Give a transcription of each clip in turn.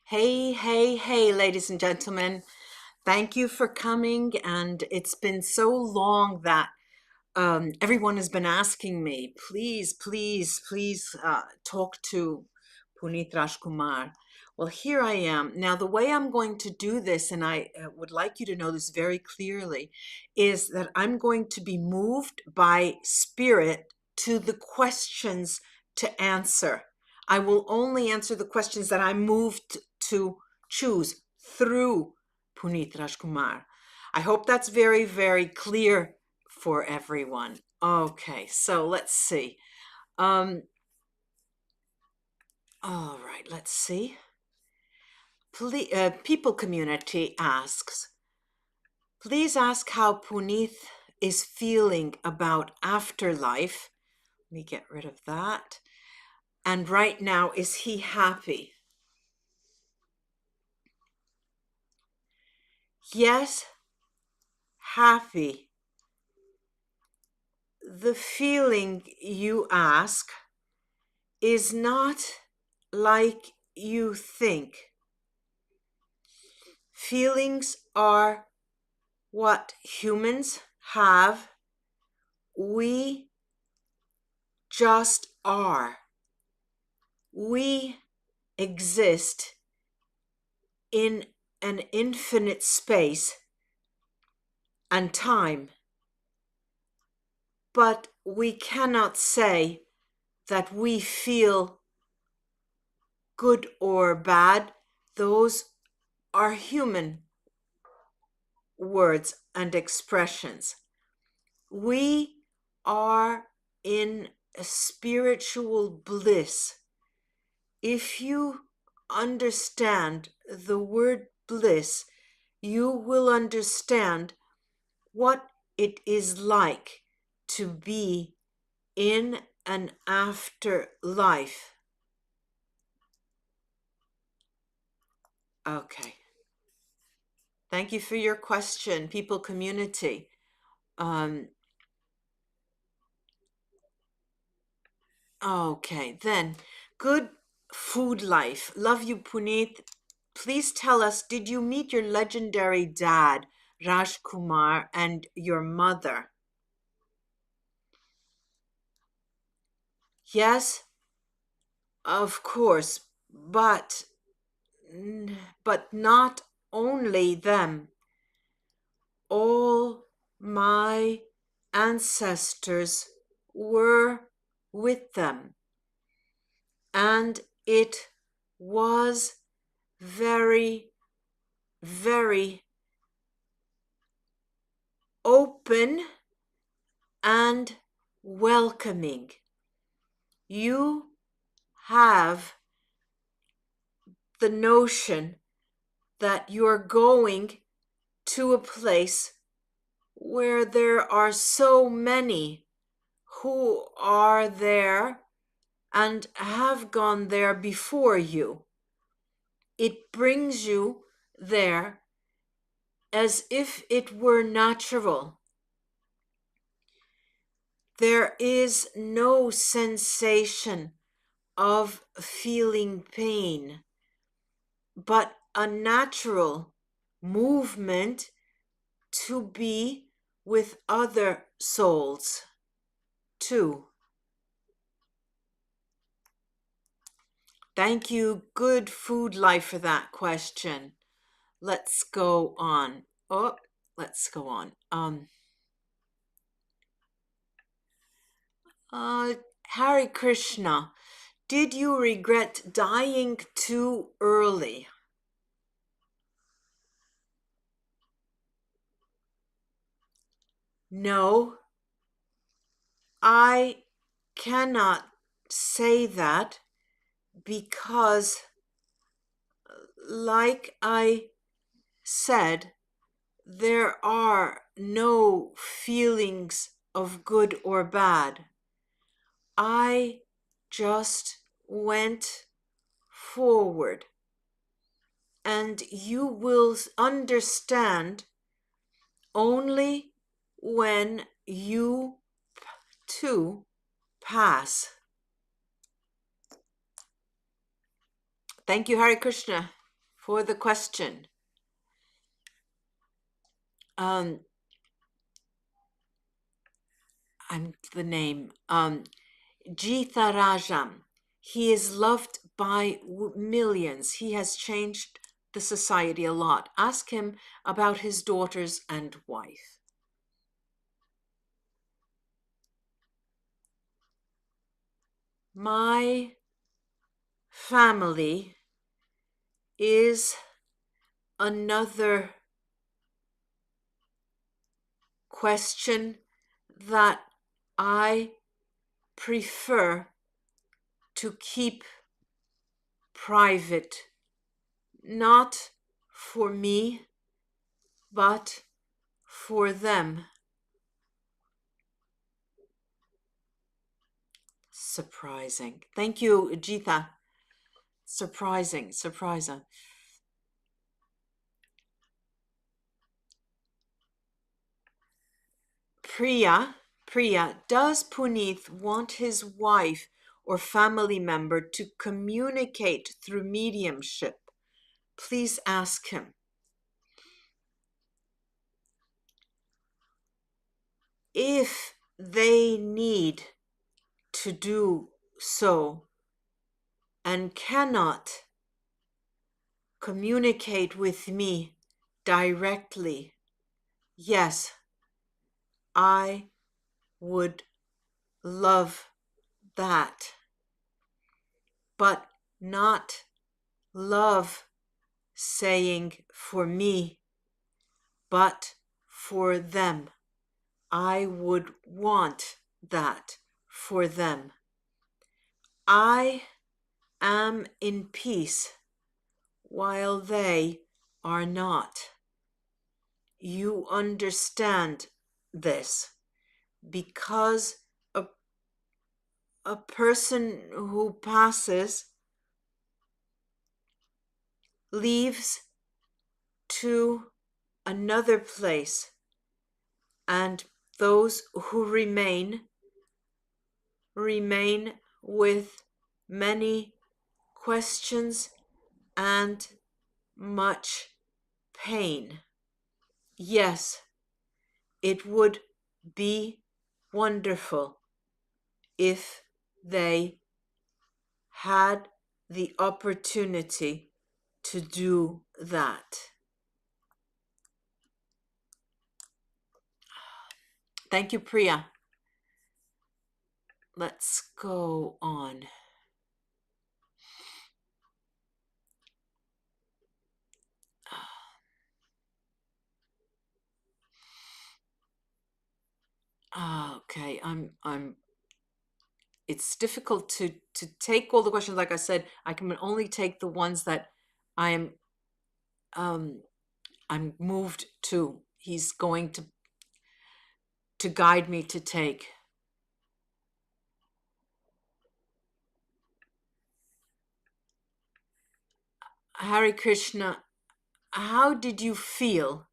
Hey, hey, hey, ladies and gentlemen. Thank you for coming. And it's been so long that everyone has been asking me, please talk to Puneeth Rajkumar. Well, here I am. Now, the way I'm going to do this, and I would like you to know this very clearly, is that I'm going to be moved by spirit to the questions to answer. I will only answer the questions that I'm moved to choose through Puneeth Rajkumar. I hope that's very, very clear for everyone. Okay, so let's see. All right, let's see. People Community asks, please ask how Puneeth is feeling about afterlife. Let me get rid of that. And right now, is he happy? Yes, happy. The feeling you ask is not like you think. Feelings are what humans have. We just are. We exist in an infinite space and time. But we cannot say that we feel good or bad. Those are human words and expressions. We are in a spiritual bliss. If you understand the word bliss, you will understand what it is like to be in an afterlife. Okay. Thank you for your question, People Community. Okay, then. Good food life. Love you, Puneeth. Please tell us, did you meet your legendary dad, Rajkumar, and your mother? Yes, of course, but not only them. All my ancestors were with them, and it was very, very open and welcoming. You have the notion that you're going to a place where there are so many who are there and have gone there before you. It brings you there as if it were natural. There is no sensation of feeling pain, but a natural movement to be with other souls too. Thank you, Good Food Life, for that question. Let's go on. Let's go on. Hare Krishna, did you regret dying too early? No, I cannot say that because, like I said, there are no feelings of good or bad. I just went forward, and you will understand only when you too pass. Thank you, Hare Krishna. for the question. I'm the name. Geetha Rajam. He is loved by millions. He has changed the society a lot. Ask him about his daughters and wife. My family is another question that I prefer to keep private, not for me, but for them. Surprising. Thank you, Geetha. Surprising. Priya, does Puneeth want his wife or family member to communicate through mediumship? Please ask him. If they need to do so and cannot communicate with me directly, yes, I would love that, but not love saying for me, but for them. I would want that for them. I am in peace while they are not. You understand this because a person who passes leaves to another place, and those who remain with many questions and much pain. Yes, it would be wonderful if they had the opportunity to do that. Thank you, Priya. Let's go on. Okay, it's difficult to take all the questions. Like I said, I can only take the ones that I'm moved to. He's going to guide me to take. Hare Krishna, how did you feel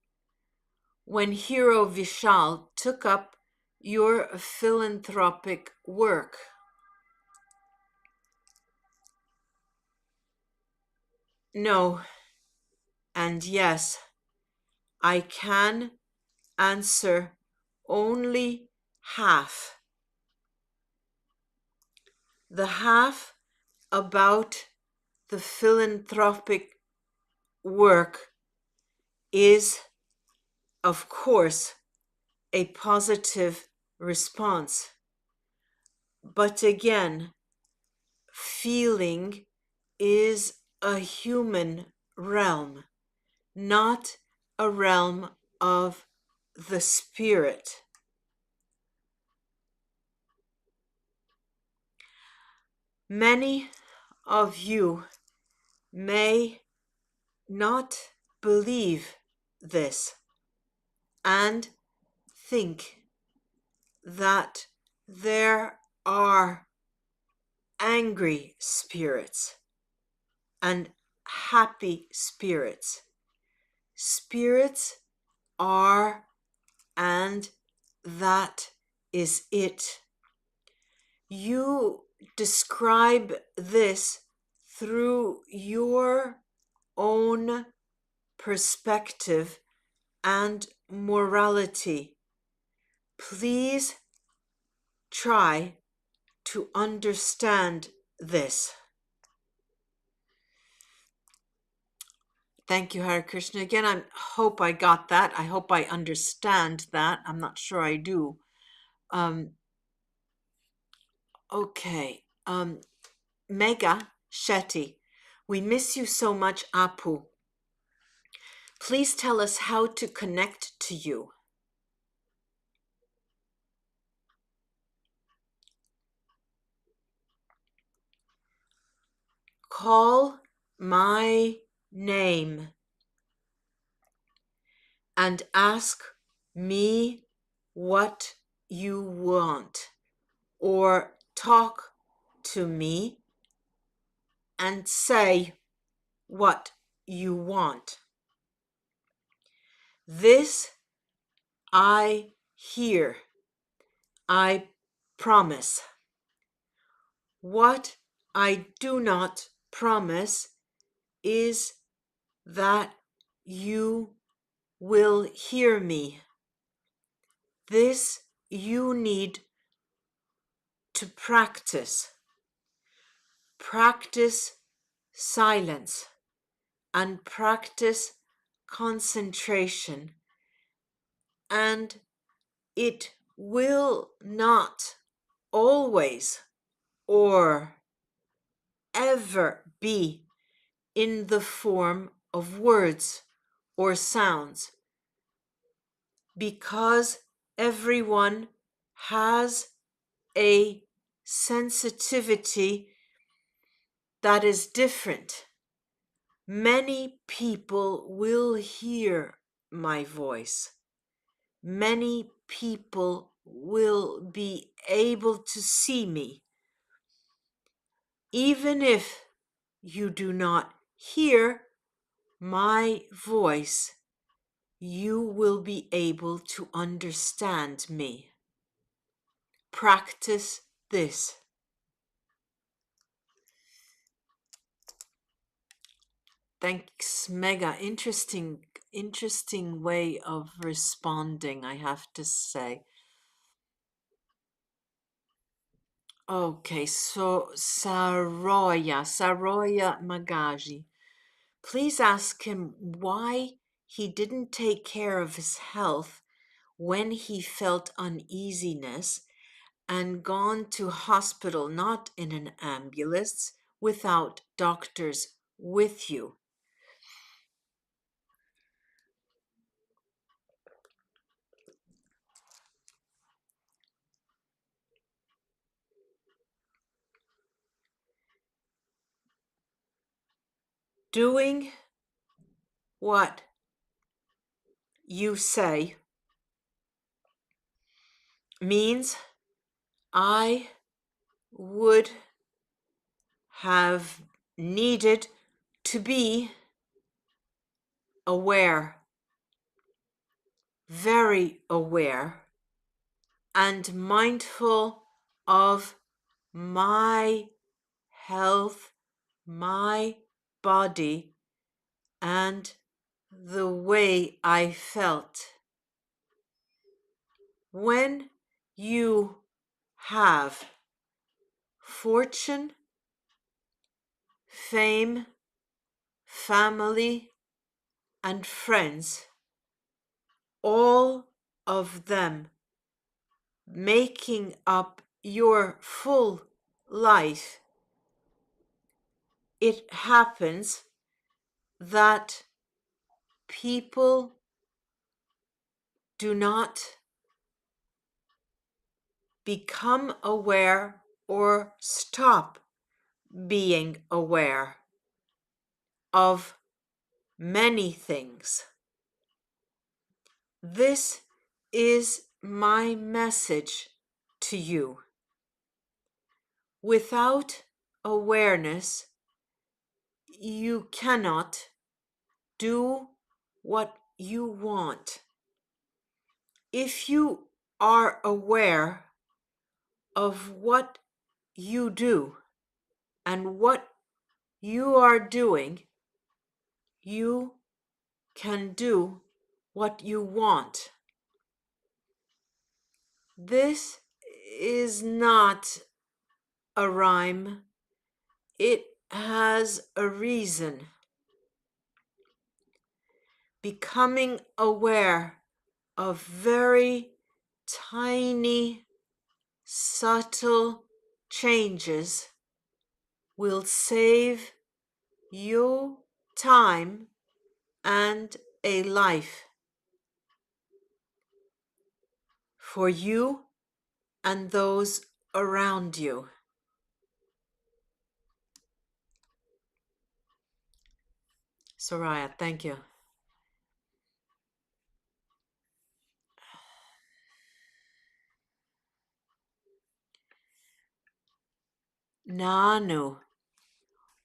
when Hero Vishal took up your philanthropic work? No, and yes, I can answer only half. The half about the philanthropic work is, of course, a positive response. But again, feeling is a human realm, not a realm of the spirit. Many of you may not believe this and think that there are angry spirits and happy spirits. Spirits are, and that is it. You describe this through your own perspective and morality. Please try to understand this. Thank you, Hare Krishna. Again, I hope I got that. I hope I understand that. I'm not sure I do. Okay. Mega Shetty, we miss you so much, Appu. Please tell us how to connect to you. Call my name and ask me what you want, or talk to me and say what you want. This I hear. I promise. What I do not promise is that you will hear me. This you need to practice. Practice silence and practice concentration, and it will not always or ever be in the form of words or sounds, because everyone has a sensitivity that is different. Many people will hear my voice. Many people will be able to see me. Even if you do not hear my voice, you will be able to understand me. Practice this. Thanks, Mega. Interesting way of responding, I have to say. Okay, so Saroya Magaji. Please ask him why he didn't take care of his health when he felt uneasiness and gone to hospital, not in an ambulance, without doctors with you. Doing what you say means I would have needed to be aware, very aware, and mindful of my health, my body, and the way I felt. When you have fortune, fame, family, and friends, all of them making up your full life, it happens that people do not become aware or stop being aware of many things. This is my message to you. Without awareness, you cannot do what you want. If you are aware of what you do and what you are doing, you can do what you want. This is not a rhyme. It has a reason. Becoming aware of very tiny, subtle changes will save you time and a life for you and those around you. Soraya, thank you. Nanu,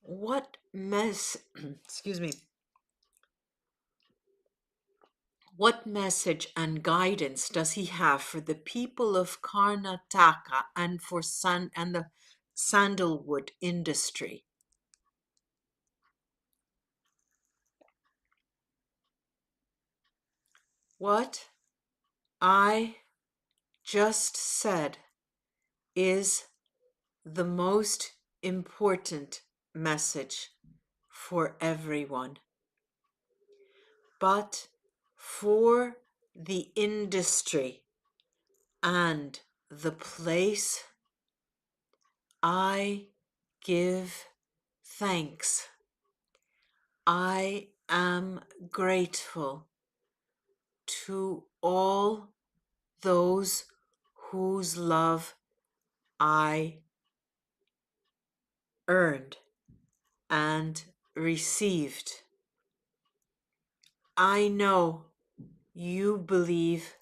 what excuse me, what message and guidance does he have for the people of Karnataka and for the sandalwood industry? What I just said is the most important message for everyone. But for the industry and the place, I give thanks. I am grateful to all those whose love I earned and received. I know you believe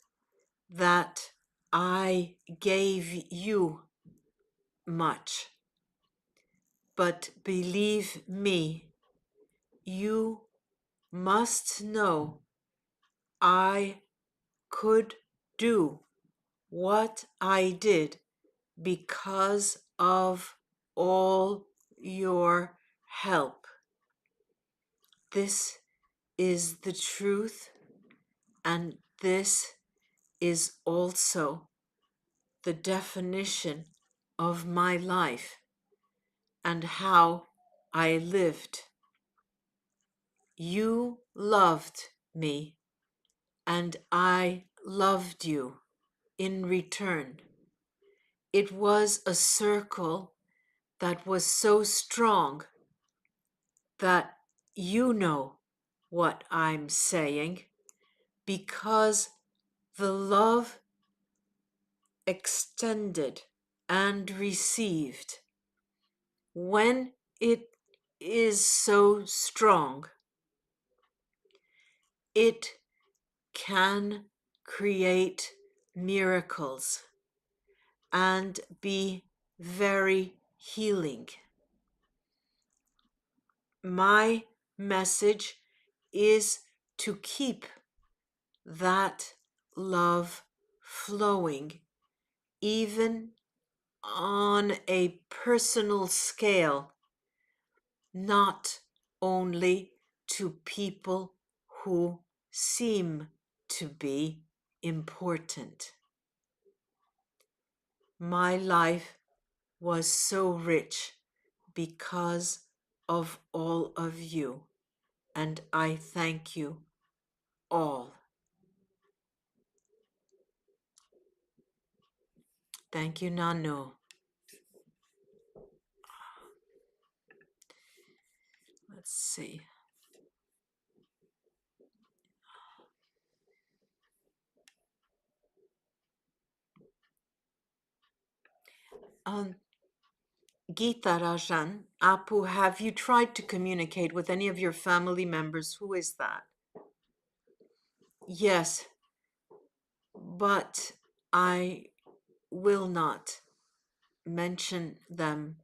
that I gave you much, but believe me, you must know I could do what I did because of all your help. This is the truth, and this is also the definition of my life and how I lived. You loved me, and I loved you in return. It was a circle that was so strong that you know what I'm saying, because the love extended and received, when it is so strong, it can create miracles and be very healing. My message is to keep that love flowing, even on a personal scale, not only to people who seem to be important. My life was so rich because of all of you, and I thank you all. Thank you, Nanu. Let's see. Geetha Rajan, Appu, have you tried to communicate with any of your family members? Who is that? Yes, but I will not mention them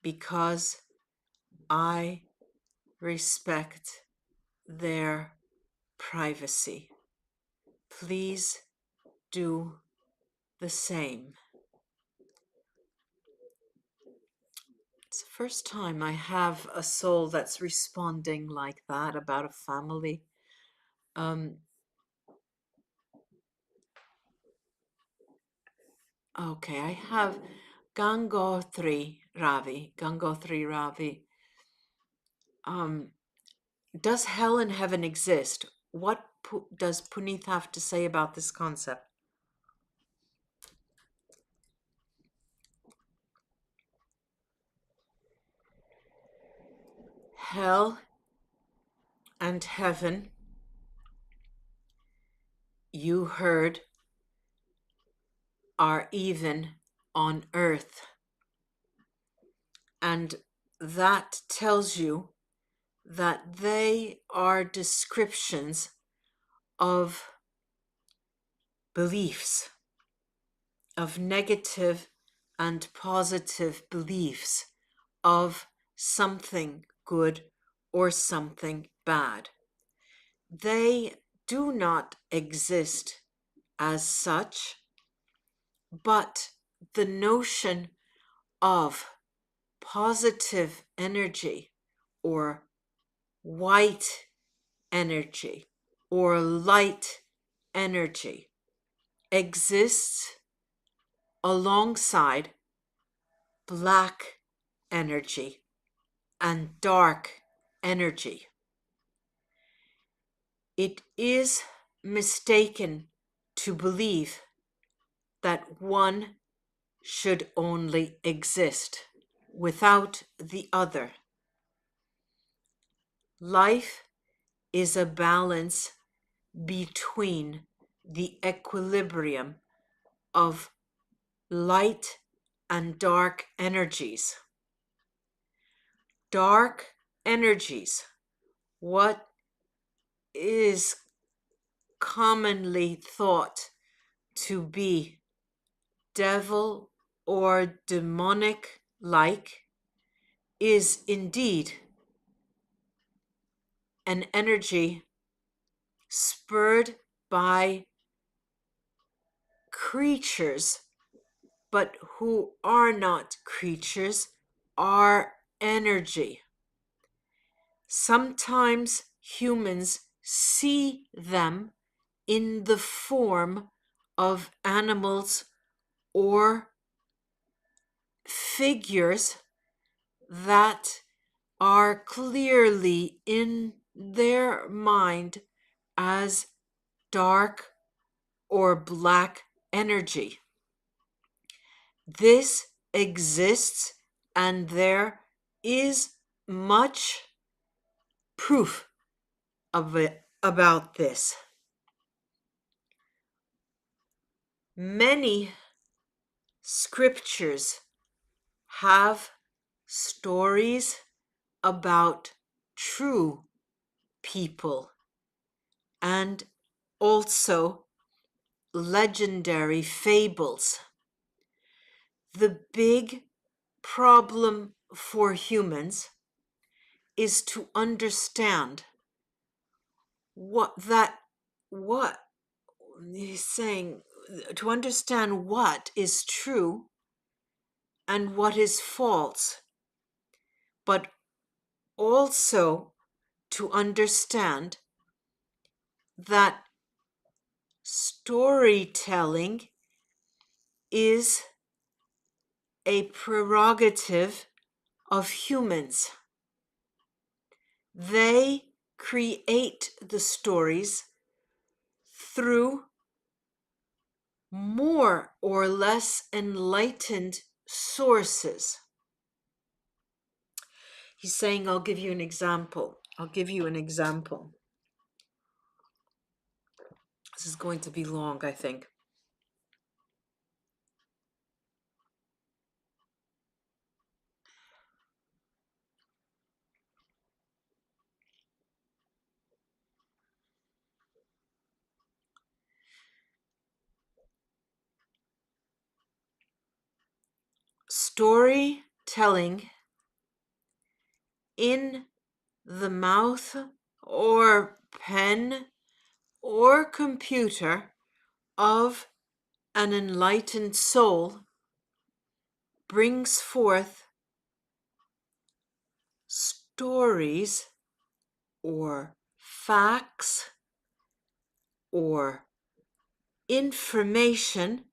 because I respect their privacy. Please do the same. It's the first time I have a soul that's responding like that about a family. Okay, I have Gangotri Ravi. Gangotri Ravi. Does hell and heaven exist? What does Puneeth have to say about this concept? Hell and heaven, you heard, are even on earth. And that tells you that they are descriptions of beliefs, of negative and positive beliefs of something good or something bad. They do not exist as such, but the notion of positive energy or white energy or light energy exists alongside black energy and dark energy. It is mistaken to believe that one should only exist without the other. Life is a balance between the equilibrium of light and dark energies. Dark energies, what is commonly thought to be devil or demonic like, is indeed an energy spurred by creatures, but who are not creatures, are energy. Sometimes humans see them in the form of animals or figures that are clearly in their mind as dark or black energy. This exists, and there is much proof of it, about this. Many scriptures have stories about true people and also legendary fables. The big problem for humans is to understand what he's saying, to understand what is true and what is false, but also to understand that storytelling is a prerogative of humans. They create the stories through more or less enlightened sources. He's saying, I'll give you an example. This is going to be long, I think. Storytelling in the mouth or pen or computer of an enlightened soul brings forth stories or facts or information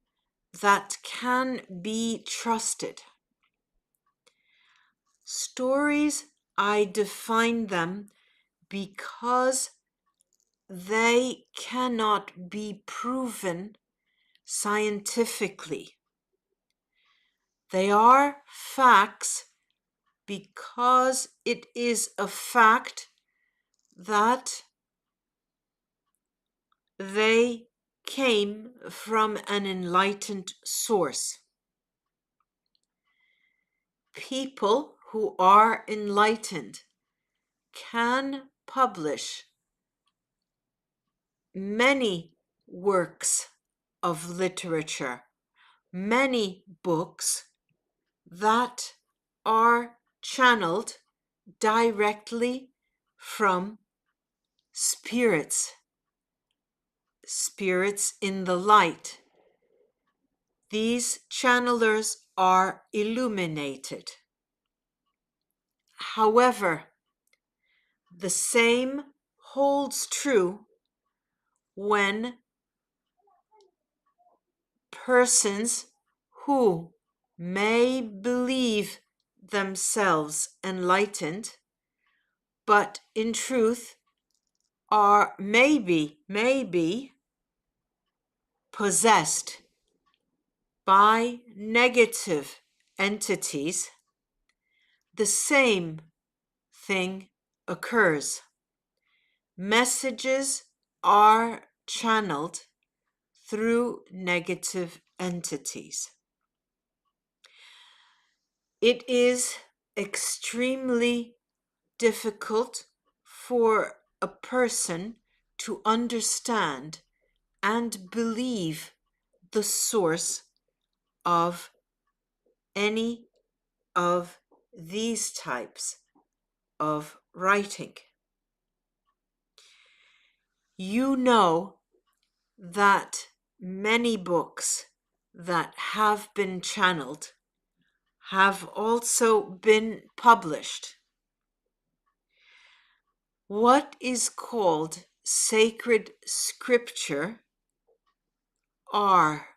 that can be trusted. Stories, I define them because they cannot be proven scientifically. They are facts because it is a fact that they came from an enlightened source. People who are enlightened can publish many works of literature, many books that are channeled directly from spirits, spirits in the light. These channelers are illuminated. However, the same holds true when persons who may believe themselves enlightened, but in truth are maybe possessed by negative entities, the same thing occurs. Messages are channeled through negative entities. It is extremely difficult for a person to understand and believe the source of any of these types of writing. You know that many books that have been channeled have also been published. What is called sacred scripture are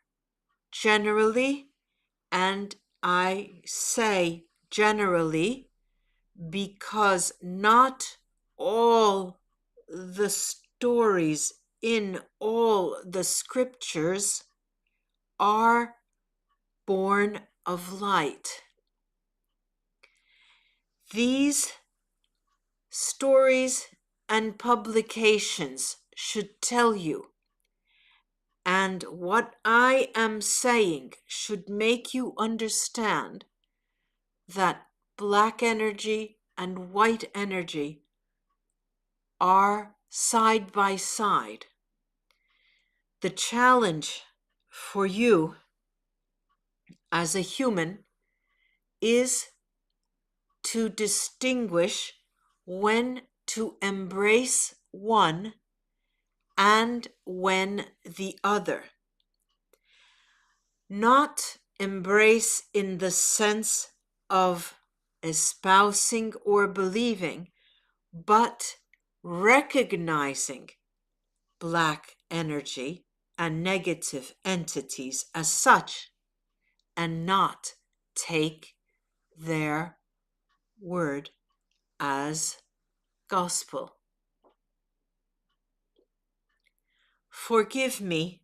generally, and I say generally because not all the stories in all the scriptures are born of light. These stories and publications should tell you, and what I am saying should make you understand that black energy and white energy are side by side. The challenge for you as a human is to distinguish when to embrace one and when the other. Not embrace in the sense of espousing or believing, but recognizing black energy and negative entities as such, and not take their word as gospel. Forgive me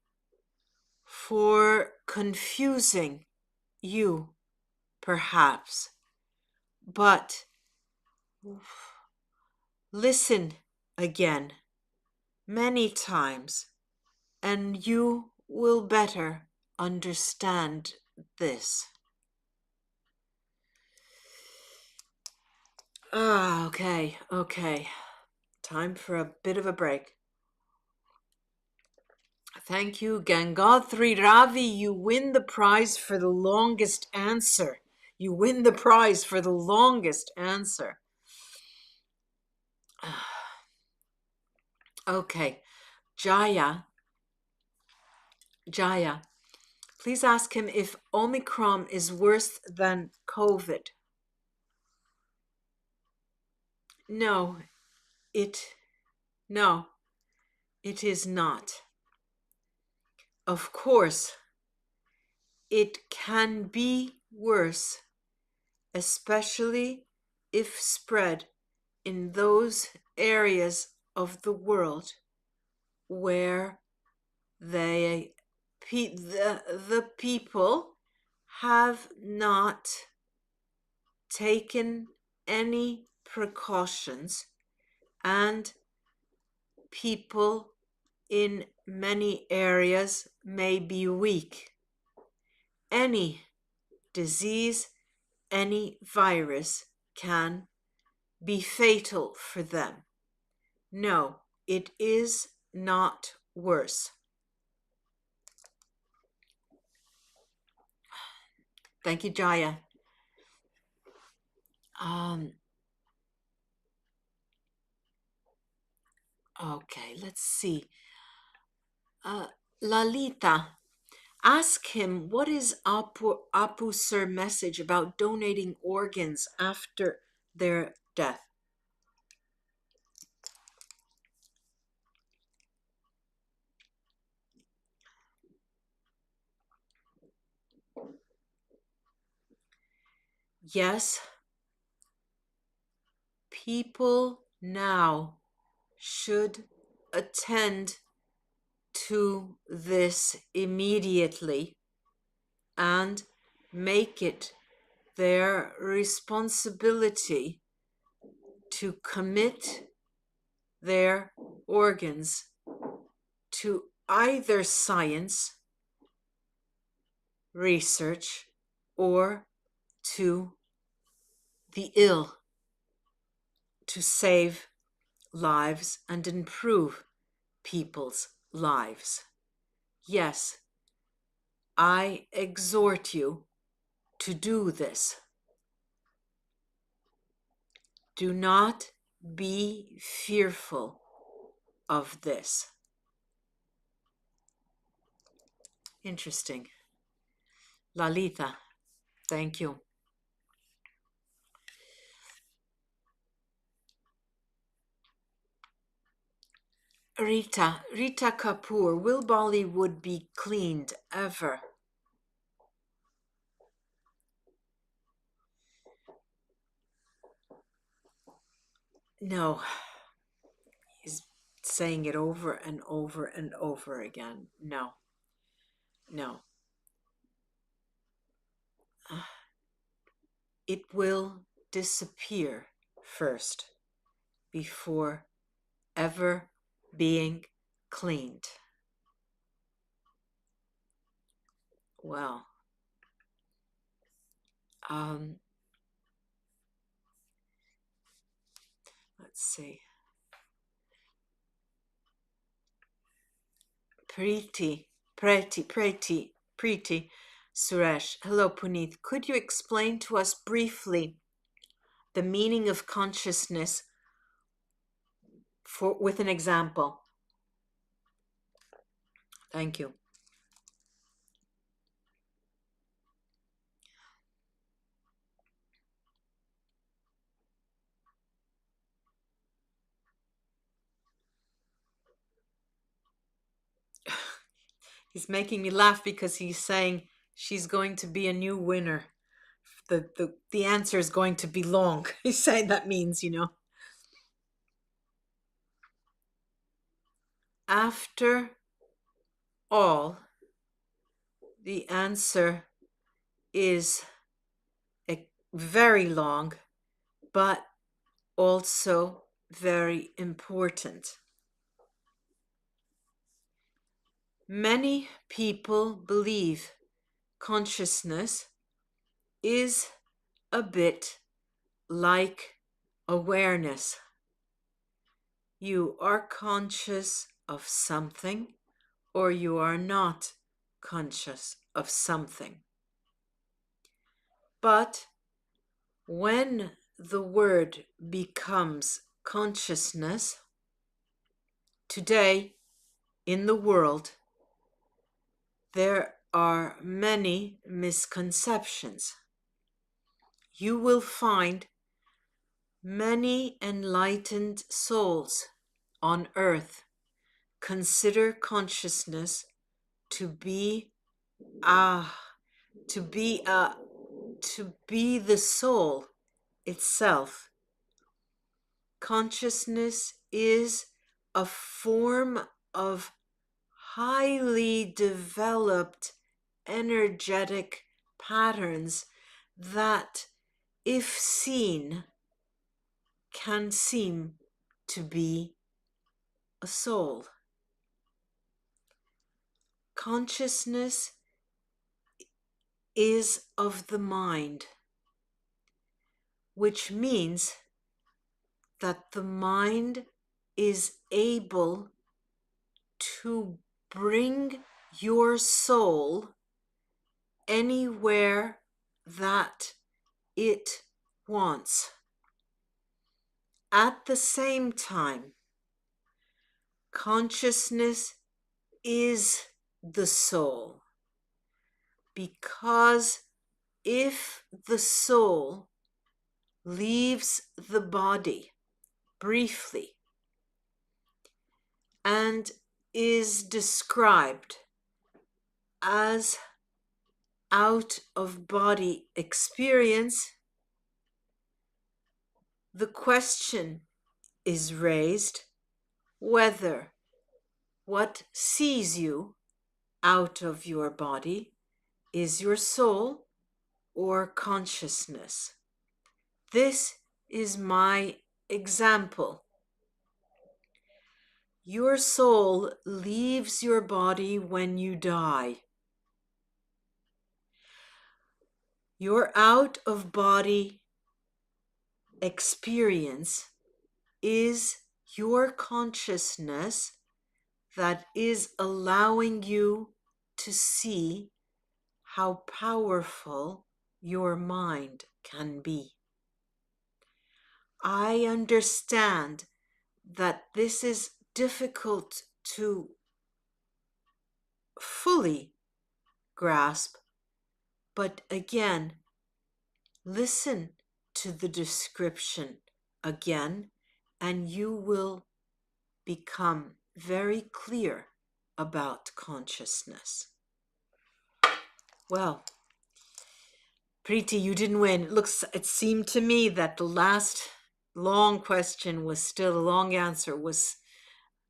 for confusing you, perhaps, but listen again many times and you will better understand this. Okay. Time for a bit of a break. Thank you, Gangothri Ravi. You win the prize for the longest answer. You win the prize for the longest answer. Okay. Jaya, please ask him if Omicron is worse than COVID. No, no, it is not. Of course, it can be worse, especially if spread in those areas of the world where the people have not taken any precautions, and people in many areas may be weak. Any disease, any virus can be fatal for them. No, it is not worse. Thank you, Jaya. Okay, let's see. Lalita, ask him what is Appu Sir message about donating organs after their death. Yes, people now should attend to this immediately and make it their responsibility to commit their organs to either science, research, or to the ill, to save lives and improve people's lives. Yes, I exhort you to do this. Do not be fearful of this. Interesting. Lalita, thank you. Rita Kapoor, will Bollywood be cleaned ever? No. He's saying it over and over and over again. No. No. It will disappear first before ever being cleaned. Well, let's see. Preeti Suresh. Hello, Puneeth. Could you explain to us briefly the meaning of consciousness with an example? Thank you. He's making me laugh because he's saying she's going to be a new winner. The answer is going to be long. He's saying that means, After all, the answer is very long, but also very important. Many people believe consciousness is a bit like awareness. You are conscious of something, or you are not conscious of something. But when the word becomes consciousness, today in the world, there are many misconceptions. You will find Many enlightened souls on earth consider consciousness to be ah to be the soul itself. Consciousness is a form of highly developed energetic patterns that, if seen, can seem to be a soul. Consciousness is of the mind, which means that the mind is able to bring your soul anywhere that it wants. At the same time, consciousness is the soul, because if the soul leaves the body briefly and is described as out of body experience, the question is raised whether what sees you out of your body is your soul or consciousness. This is my example. Your soul leaves your body when you die. Your out of body experience is your consciousness that is allowing you to see how powerful your mind can be. I understand that this is difficult to fully grasp, but again, listen to the description again, and you will become very clear about consciousness. Well, Preeti, you didn't win. It seemed to me that the last long question was still, the long answer was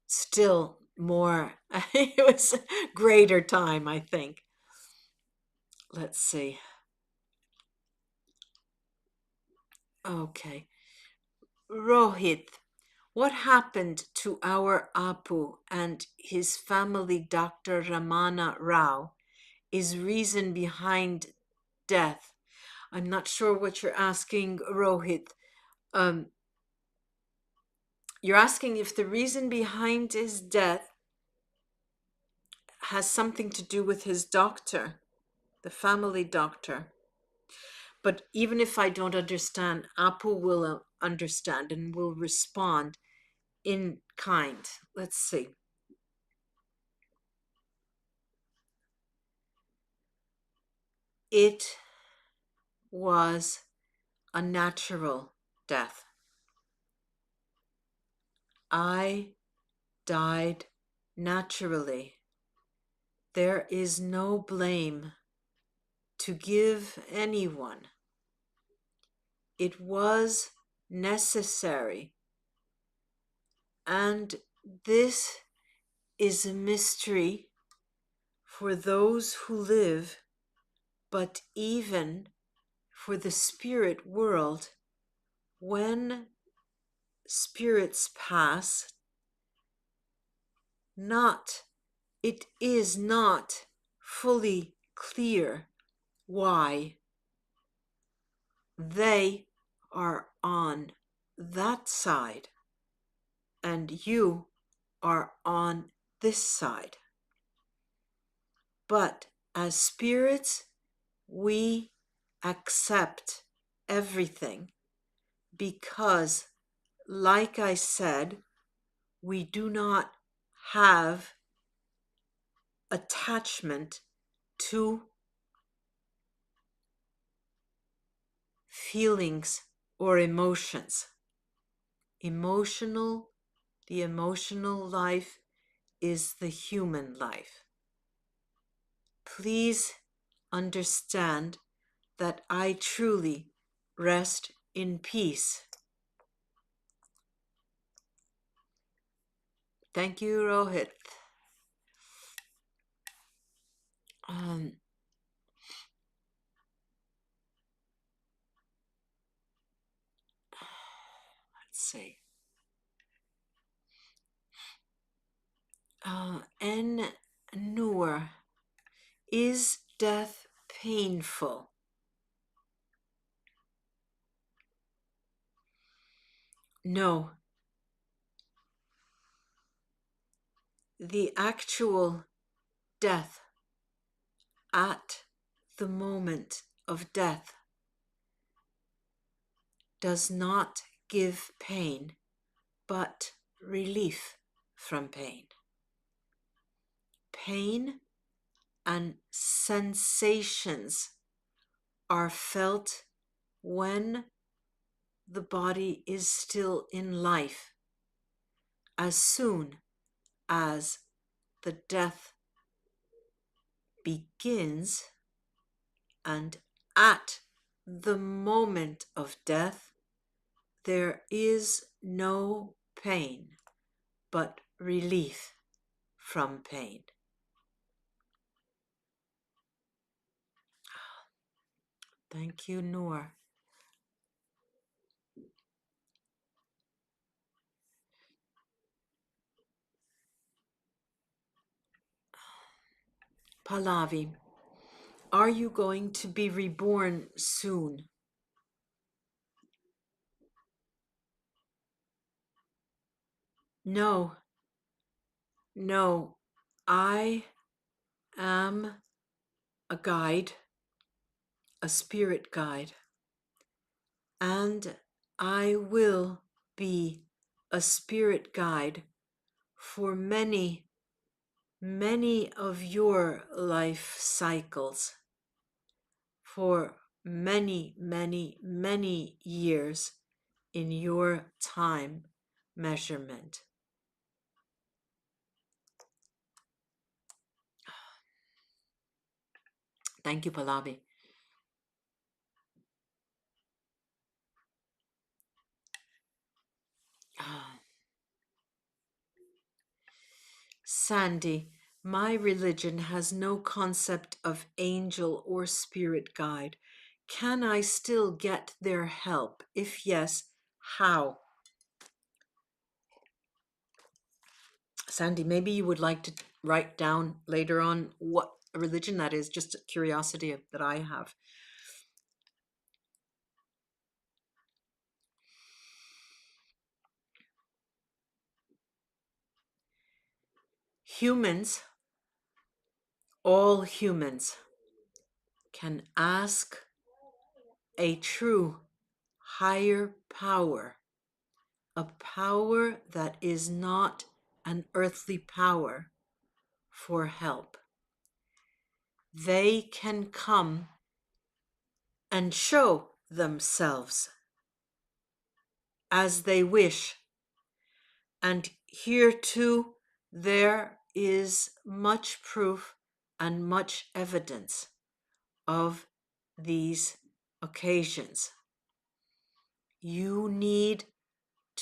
still more, it was greater time, I think. Let's see. Okay. Rohit, what happened to our Appu and his family, Dr. Ramana Rao, is reason behind death? I'm not sure what you're asking, Rohit. You're asking if the reason behind his death has something to do with his doctor, the family doctor. But even if I don't understand, Appu will understand and will respond in kind. Let's see. It was a natural death. I died naturally. There is no blame to give anyone. It was necessary. And this is a mystery for those who live, but even for the spirit world. When spirits pass, it is not fully clear why. They are on that side and you are on this side. But as spirits, we accept everything because, like I said, we do not have attachment to feelings or emotions. emotional. The emotional life is the human life. Please understand that I truly rest in peace. Thank you, Rohit. Let's see. N. Noor, is death painful? No. The actual death at the moment of death does not give pain, but relief from pain. Pain and sensations are felt when the body is still in life. As soon as the death begins, and at the moment of death, there is no pain, but relief from pain. Thank you, Noor. Pallavi, are you going to be reborn soon? No, no, I am a guide, a spirit guide, and I will be a spirit guide for many, many of your life cycles, for many, many, many years in your time measurement. Thank you, Pallavi. Sandy, my religion has no concept of angel or spirit guide. Can I still get their help? If yes, how? Sandy, maybe you would like to write down later on what religion that is, just a curiosity that I have. Humans, all humans, can ask a true higher power, a power that is not an earthly power, for help. They can come and show themselves as they wish. And here too, there is much proof and much evidence of these occasions. You need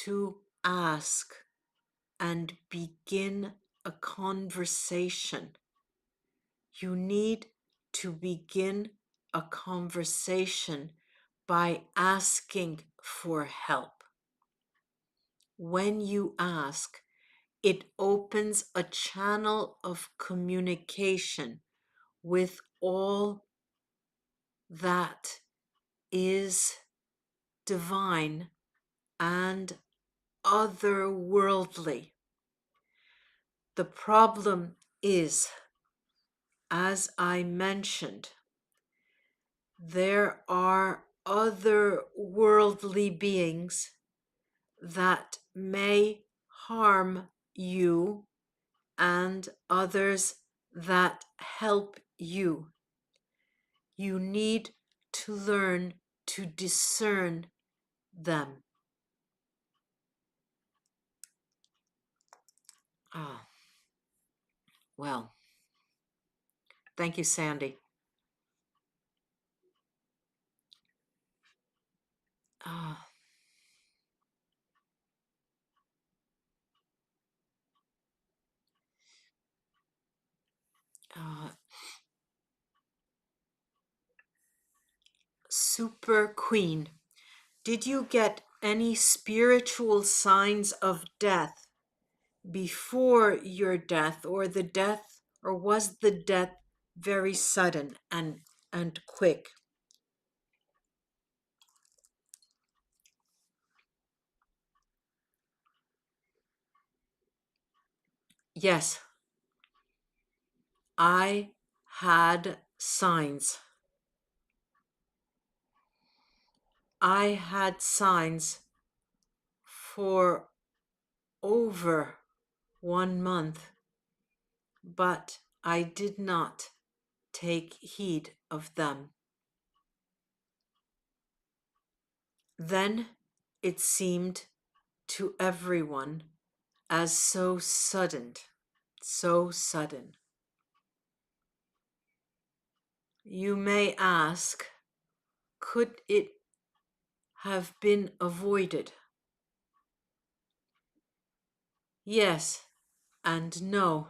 to ask and begin a conversation. You need to begin a conversation by asking for help. When you ask, it opens a channel of communication with all that is divine and otherworldly. The problem is, as I mentioned, there are otherworldly beings that may harm you and others that help you. You need to learn to discern them. Ah, well, thank you, Sandy. Ah, ah, Super Queen. Did you get any spiritual signs of death before your death, or the death, or was the death very sudden and quick? Yes, I had signs. I had signs for over 1 month, but I did not take heed of them. Then it seemed to everyone as so sudden, so sudden. You may ask, could it have been avoided? Yes and no.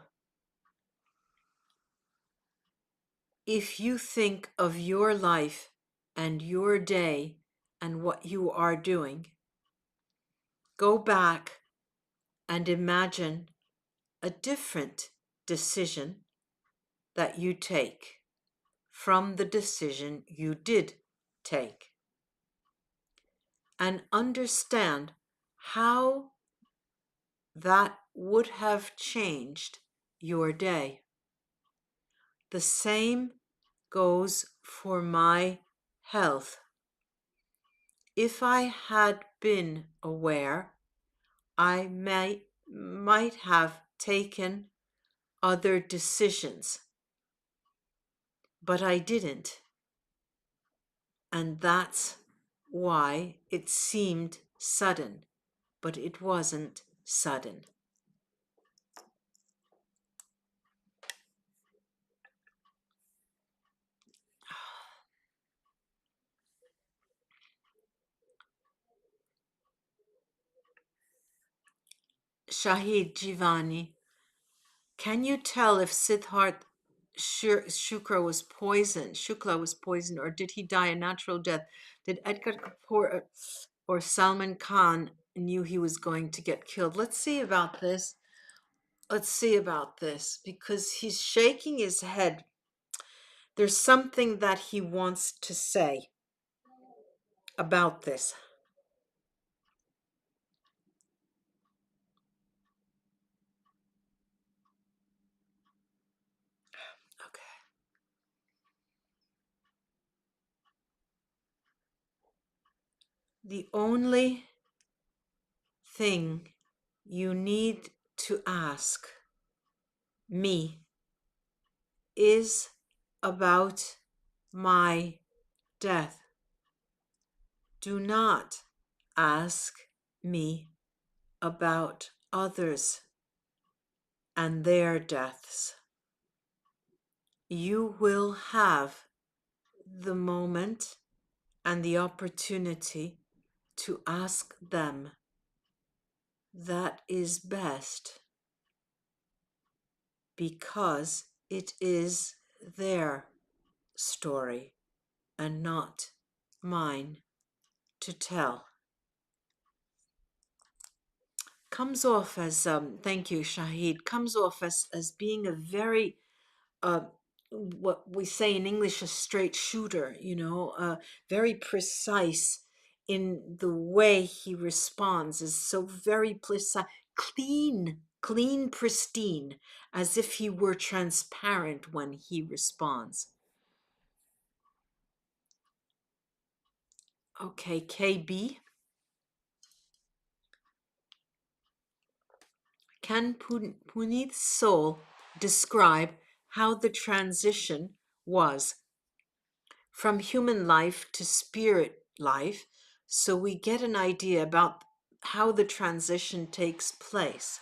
If you think of your life and your day and what you are doing, go back and imagine a different decision that you take from the decision you did take, and understand how that would have changed your day. The same goes for my health. If I had been aware, I might have taken other decisions, but I didn't. And that's why it seemed sudden, but it wasn't sudden. Shahid Jivani, can you tell if Siddharth Shukla was poisoned, or did he die a natural death? Did Edgar Kapoor or Salman Khan knew he was going to get killed? Let's see about this. Let's see about this, because he's shaking his head. There's something that he wants to say about this. Okay. The only thing you need to ask me is about my death. Do not ask me about others and their deaths. You will have the moment and the opportunity to ask them. That is best, because it is their story and not mine to tell. Comes off as, thank you, Shahid, comes off as being a very, uh, what we say in English, a straight shooter, very precise in the way he responds, is so very precise, clean, pristine, as if he were transparent when he responds. Okay, KB. Can Puneeth's soul describe how the transition was from human life to spirit life, so we get an idea about how the transition takes place?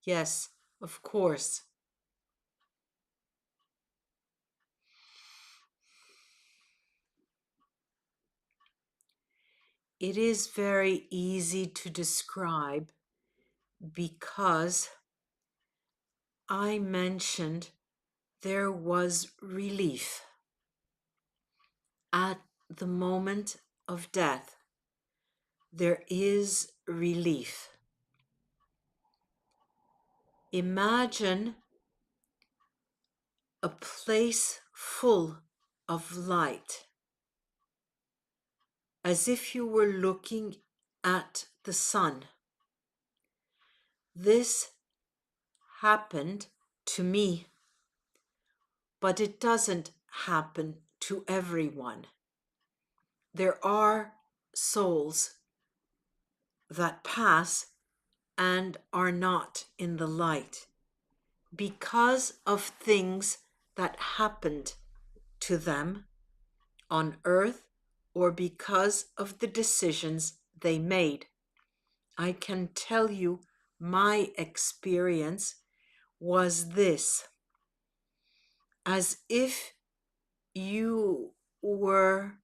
Yes, of course. It is very easy to describe because I mentioned there was relief at the moment of death. There is relief. Imagine a place full of light, as if you were looking at the sun. This happened to me, but it doesn't happen to everyone. There are souls that pass and are not in the light because of things that happened to them on earth or because of the decisions they made. I can tell you my experience was this: as if you were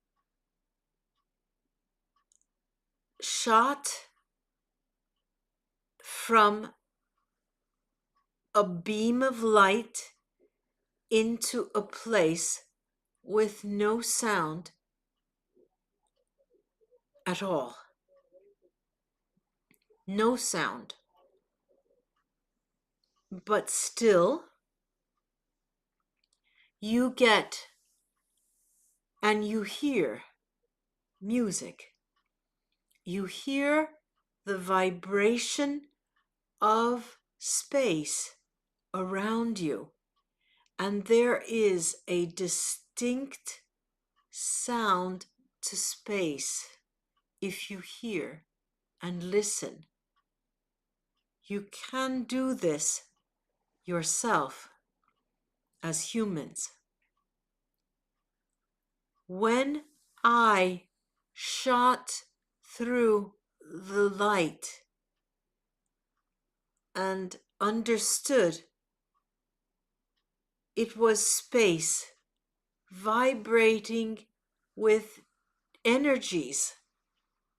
shot from a beam of light into a place with no sound at all. No sound. But still, you get and you hear music. You hear the vibration of space around you. And there is a distinct sound to space if you hear and listen. You can do this yourself as humans. When I shot through the light and understood it was space vibrating with energies,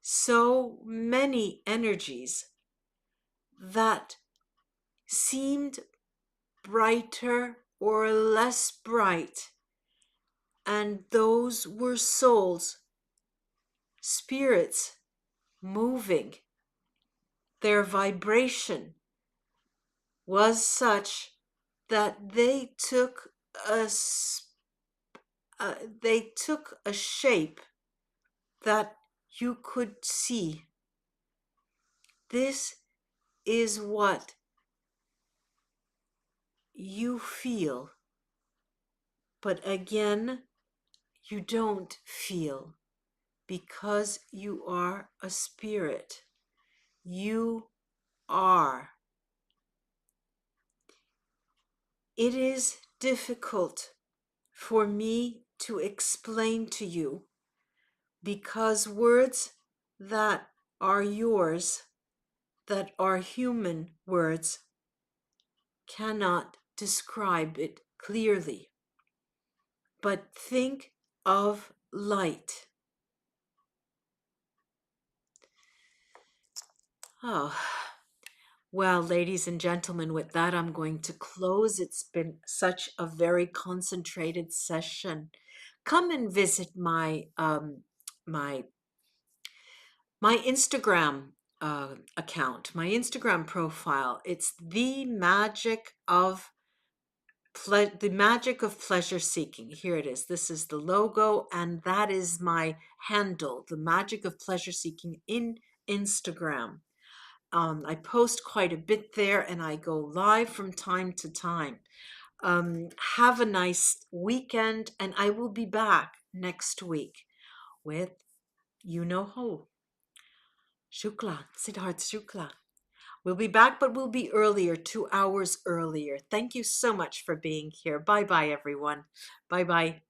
so many energies that seemed brighter or less bright, and those were souls, spirits moving. Their vibration was such that they took a shape that you could see. This is what you feel, but again, you don't feel because you are a spirit. You are. It is difficult for me to explain to you because words that are yours, that are human words, cannot describe it clearly. But think of light. Oh, well, ladies and gentlemen, with that, I'm going to close. It's been such a very concentrated session. Come and visit my my Instagram account, my Instagram profile. It's the magic of pleasure seeking. Here it is. This is the logo, and that is my handle, the magic of pleasure seeking in Instagram. I post quite a bit there, and I go live from time to time. Have a nice weekend, and I will be back next week with you know who. Shukla, Siddharth Shukla. We'll be back, but we'll be earlier, 2 hours earlier. Thank you so much for being here. Bye-bye, everyone. Bye-bye.